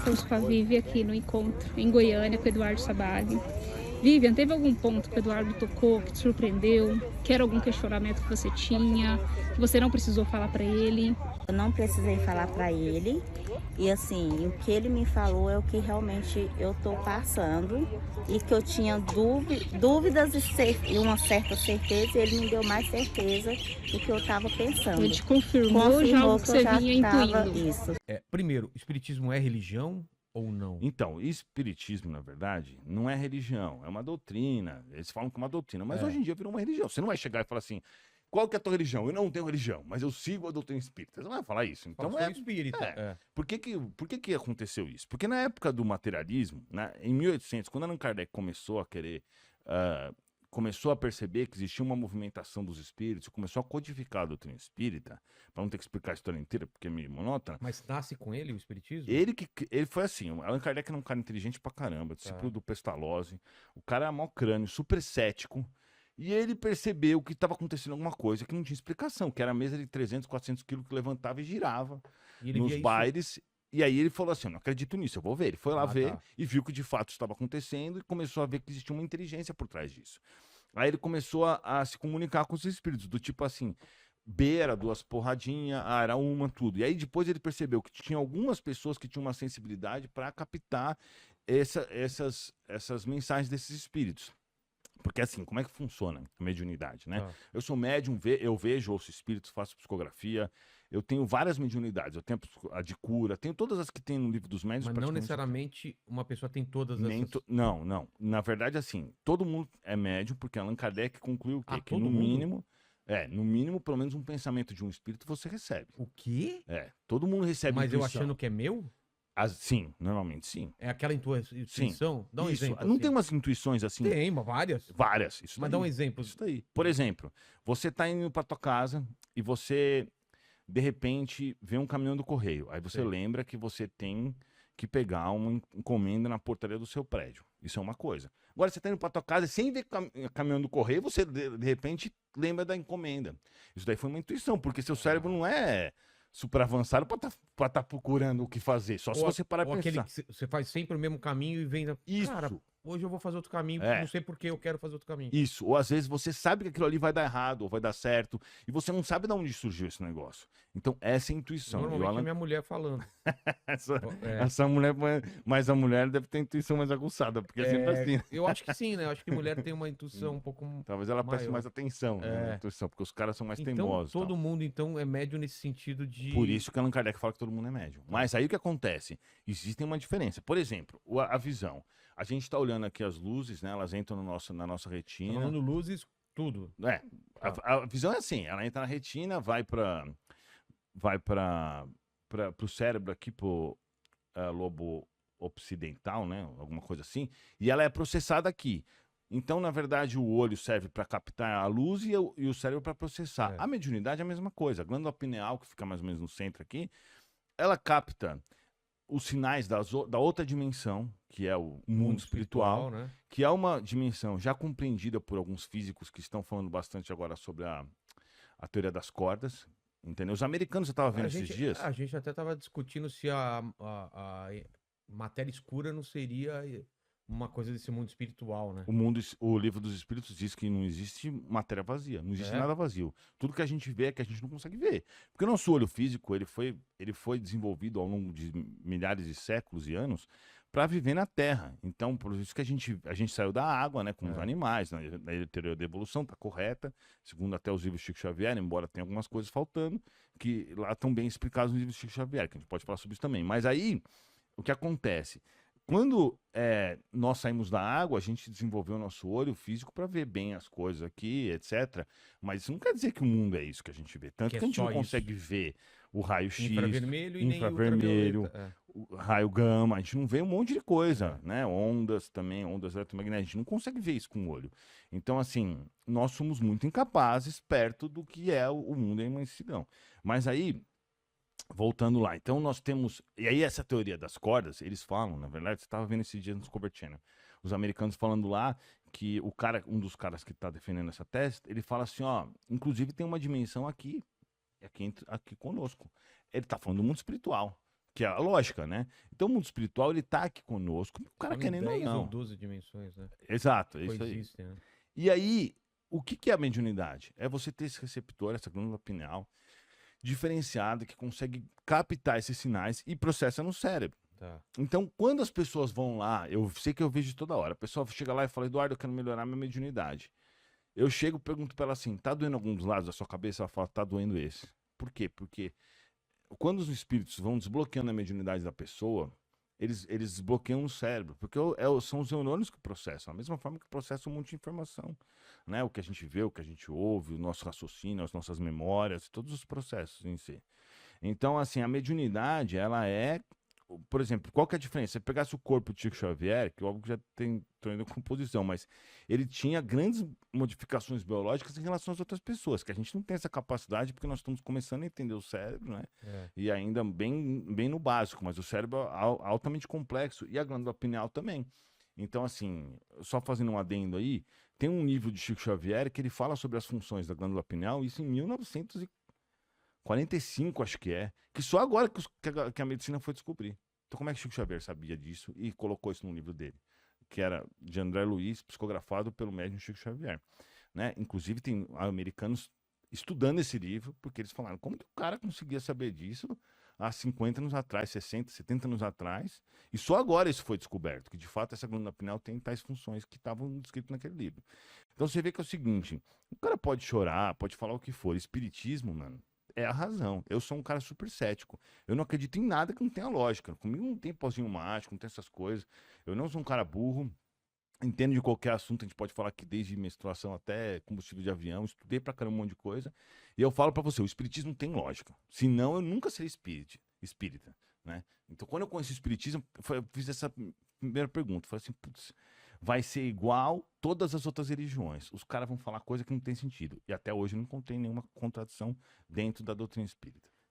fosse com a Vivi aqui no encontro, em Goiânia, com o Eduardo Sabag. Vivian, teve algum ponto que o Eduardo tocou, que te surpreendeu? Que era algum questionamento que você tinha, que você não precisou falar para ele? Eu não precisei falar para ele. E assim, o que ele me falou é o que realmente eu tô passando. E que eu tinha dúvidas e uma certa certeza. E ele me deu mais certeza do que eu estava pensando. Ele te confirmou já o que você vinha intuindo. Isso. Primeiro, espiritismo é religião ou não? Então, espiritismo, na verdade, não é religião, é uma doutrina. Eles falam que é uma doutrina, mas É. hoje em dia virou uma religião. Você não vai chegar e falar assim, qual que é a tua religião? Eu não tenho religião, mas eu sigo a doutrina espírita. Você não vai falar isso. Então Sou espírita. é. Por que aconteceu isso? Porque na época do materialismo, né, em 1800, quando Allan Kardec começou a querer, começou a perceber que existia uma movimentação dos espíritos, começou a codificar a doutrina espírita, para não ter que explicar a história inteira, porque é meio monótona. Mas nasce com ele o espiritismo? Ele foi assim, o Allan Kardec era um cara inteligente pra caramba, discípulo do Pestalozzi, o cara era mó crânio, super cético, e ele percebeu que estava acontecendo alguma coisa que não tinha explicação, que era a mesa de 300, 400 quilos que levantava e girava E ele nos via isso? bailes. E aí ele falou assim, eu não acredito nisso, eu vou ver. Ele foi lá ver Tá. e viu que de fato estava acontecendo e começou a ver que existia uma inteligência por trás disso. Aí ele começou a se comunicar com os espíritos, do tipo assim, B era 2 porradinhas, A era uma, tudo. E aí depois ele percebeu que tinha algumas pessoas que tinham uma sensibilidade para captar essas mensagens desses espíritos. Porque assim, como é que funciona a mediunidade, né? Eu sou médium, eu vejo, ouço espíritos, faço psicografia, eu tenho várias mediunidades, eu tenho a de cura, tenho todas as que tem no livro dos médiuns. Mas não necessariamente uma pessoa tem todas essas... Não. Na verdade, assim, todo mundo é médium, porque Allan Kardec concluiu o quê? Que todo no mundo? mínimo, no mínimo, pelo menos um pensamento de um espírito você recebe. O quê? Todo mundo recebe Mas eu intuição. achando que é meu? Sim, normalmente sim. É aquela intuição? Dá um Isso. exemplo. Não assim. tem umas intuições assim? Tem, várias. Várias. Isso Mas daí. dá um exemplo. Isso daí. Por exemplo, você tá indo pra tua casa e você, de repente, vê um caminhão do correio. Aí você Sei. lembra que você tem que pegar uma encomenda na portaria do seu prédio. Isso é uma coisa. Agora, você tá indo pra tua casa e sem ver caminhão do correio, você, de repente, lembra da encomenda. Isso daí foi uma intuição, porque seu cérebro não é super avançado pra tá procurando o que fazer. Só se você parar Ou pra aquele pensar. que você faz sempre o mesmo caminho e vem... Isso. Cara, hoje eu vou fazer outro caminho, É. não sei por que eu quero fazer outro caminho. Isso, ou às vezes você sabe que aquilo ali vai dar errado, ou vai dar certo, e você não sabe de onde surgiu esse negócio. Então, essa é a intuição. Normalmente é minha mulher falando. essa mulher, mas a mulher deve ter intuição mais aguçada, porque é sempre assim. Eu acho que sim, né? Eu acho que mulher tem uma intuição um pouco Talvez ela preste maior. mais atenção, né, na intuição, porque os caras são mais Então, teimosos. todo tal. mundo, então, é médio nesse sentido de... Por isso que Allan Kardec fala que todo mundo é médium. Mas aí o que acontece? Existe uma diferença. Por exemplo, a visão. A gente está olhando aqui as luzes, né? Elas entram na nossa Tá retina. falando luzes, tudo. A visão é assim, ela entra na retina, vai para o cérebro aqui, pro lobo occidental, né? Alguma coisa assim, e ela é processada aqui. Então, na verdade, o olho serve para captar a luz e o cérebro para processar. A mediunidade é a mesma coisa. A glândula pineal, que fica mais ou menos no centro aqui, ela capta os sinais da outra dimensão, que é o mundo espiritual, né? que é uma dimensão já compreendida por alguns físicos que estão falando bastante agora sobre a teoria das cordas, entendeu? Os americanos, eu estava vendo esses dias... A gente até estava discutindo se a matéria escura não seria uma coisa desse mundo espiritual, né? O livro dos espíritos diz que não existe matéria vazia, não existe nada vazio. Tudo que a gente vê é que a gente não consegue ver. Porque o nosso olho físico, ele foi desenvolvido ao longo de milhares de séculos e anos para viver na Terra. Então, por isso que a gente saiu da água, né, com os animais, né, na teoria da evolução está correta, segundo até os livros de Chico Xavier, embora tenha algumas coisas faltando, que lá estão bem explicados nos livros de Chico Xavier, que a gente pode falar sobre isso também. Mas aí, o que acontece? Quando nós saímos da água, a gente desenvolveu o nosso olho físico para ver bem as coisas aqui, etc. Mas isso não quer dizer que o mundo é isso que a gente vê. Tanto que a gente não consegue ver o raio-x, infravermelho e nem infravermelho, ultravioleta. o raio gama, a gente não vê um monte de coisa, né? Ondas também, ondas eletromagnéticas, a gente não consegue ver isso com o olho. Então, assim, nós somos muito incapazes perto do que é o mundo em imensidão. Mas aí... Voltando lá, então nós temos... E aí essa teoria das cordas, eles falam, na verdade, você estava vendo esse dia no Discovery Channel, os americanos falando lá que um dos caras que está defendendo essa tese, ele fala assim, ó, inclusive tem uma dimensão aqui conosco. Ele está falando do mundo espiritual. que é a lógica, né? Então o mundo espiritual, ele tá aqui conosco, o cara São querendo ou 10 ou não. 12 dimensões, né? Exato, é isso aí. Coexistem, né? E aí, o que que é a mediunidade? É você ter esse receptor, essa glândula pineal, diferenciada, que consegue captar esses sinais e processa no cérebro. Tá. Então, quando as pessoas vão lá, eu sei que eu vejo toda hora, a pessoa chega lá e fala, Eduardo, eu quero melhorar minha mediunidade. Eu chego e pergunto pra ela assim, tá doendo algum dos lados da sua cabeça? Ela fala, tá doendo esse. Por quê? Porque quando os espíritos vão desbloqueando a mediunidade da pessoa, eles desbloqueiam o cérebro, porque são os neurônios que processam, da mesma forma que processam um monte de informação, né? O que a gente vê, o que a gente ouve, o nosso raciocínio, as nossas memórias, todos os processos em si. Então, assim, a mediunidade, ela é, por exemplo, qual que é a diferença? Se você pegasse o corpo de Chico Xavier, que óbvio que já tem toda composição, mas ele tinha grandes modificações biológicas em relação às outras pessoas, que a gente não tem essa capacidade porque nós estamos começando a entender o cérebro, né? É. E ainda bem no básico, mas o cérebro é altamente complexo e a glândula pineal também. Então, assim, só fazendo um adendo aí, tem um livro de Chico Xavier que ele fala sobre as funções da glândula pineal, isso em 1945, acho que só agora que a medicina foi descobrir. Então, como é que Chico Xavier sabia disso e colocou isso no livro dele? Que era de André Luiz, psicografado pelo médium Chico Xavier. Né? Inclusive, tem americanos estudando esse livro, porque eles falaram, como que o cara conseguia saber disso há 50 anos atrás, 60, 70 anos atrás, e só agora isso foi descoberto, que de fato essa glândula pineal tem tais funções que estavam descritas naquele livro. Então você vê que é o seguinte, o cara pode chorar, pode falar o que for, espiritismo, mano, é a razão. Eu sou um cara super cético. Eu não acredito em nada que não tenha lógica. Comigo não tem pozinho mágico, não tem essas coisas. Eu não sou um cara burro. Entendo de qualquer assunto, a gente pode falar que desde menstruação até combustível de avião, estudei pra caramba um monte de coisa. E eu falo pra você, o espiritismo tem lógica. Senão eu nunca seria espírita, né? Então quando eu conheci o espiritismo, eu fiz essa primeira pergunta. Falei assim, putz, vai ser igual todas as outras religiões. Os caras vão falar coisa que não tem sentido. E até hoje eu não encontrei nenhuma contradição dentro da doutrina espírita.